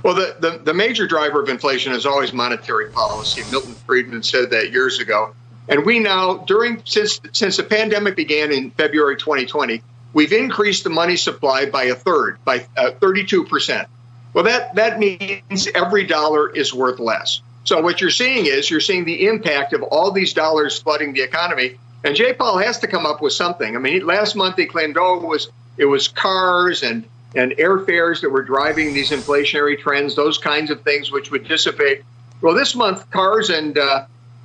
Well, the major driver of inflation is always monetary policy. Milton Friedman said that years ago. And we now, since the pandemic began in February 2020, we've increased the money supply by a third, by 32%. Well, that means every dollar is worth less. So what you're seeing the impact of all these dollars flooding the economy. And Jay Powell has to come up with something. I mean, last month he claimed, it was cars and airfares that were driving these inflationary trends, those kinds of things which would dissipate. Well, this month, cars and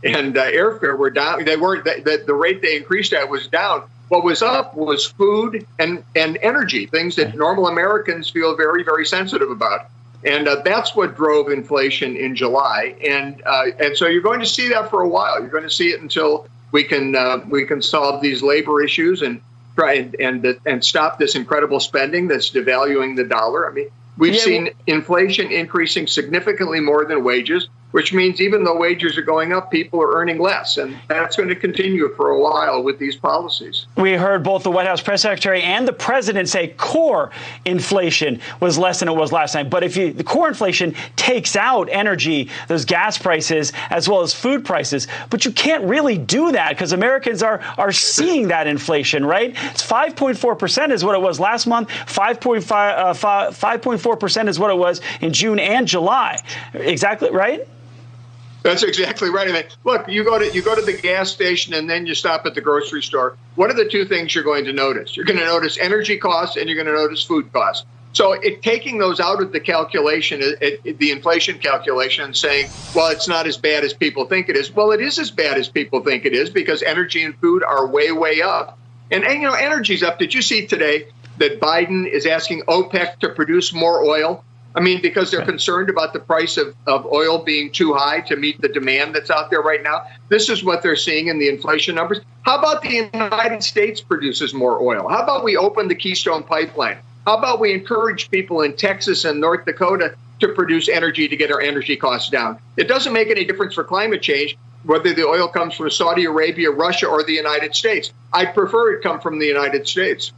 airfare were down. They weren't. The rate they increased at was down. What was up was food and energy, things that normal Americans feel very, very sensitive about. And that's what drove inflation in July. And so you're going to see that for a while. You're going to see it until we can solve these labor issues and try and stop this incredible spending that's devaluing the dollar. I mean, we've seen inflation increasing significantly more than wages, which means even though wages are going up, people are earning less. And that's going to continue for a while with these policies. We heard both the White House press secretary and the president say core inflation was less than it was last time. But if the core inflation takes out energy, those gas prices, as well as food prices, but you can't really do that because Americans are seeing that inflation, right? It's 5.4% is what it was last month. 5.4% is what it was in June and July. Exactly, right? That's exactly right. I mean, look, you go to the gas station and then you stop at the grocery store. What are the two things you're going to notice? You're going to notice energy costs and you're going to notice food costs. So taking those out of the calculation, the inflation calculation, and saying, well, it's not as bad as people think it is. Well, it is as bad as people think it is because energy and food are way, way up. And energy's up. Did you see today that Biden is asking OPEC to produce more oil? I mean, because they're concerned about the price of oil being too high to meet the demand that's out there right now. This is what they're seeing in the inflation numbers. How about the United States produces more oil? How about we open the Keystone Pipeline? How about we encourage people in Texas and North Dakota to produce energy to get our energy costs down? It doesn't make any difference for climate change whether the oil comes from Saudi Arabia, Russia, or the United States. I'd prefer it come from the United States.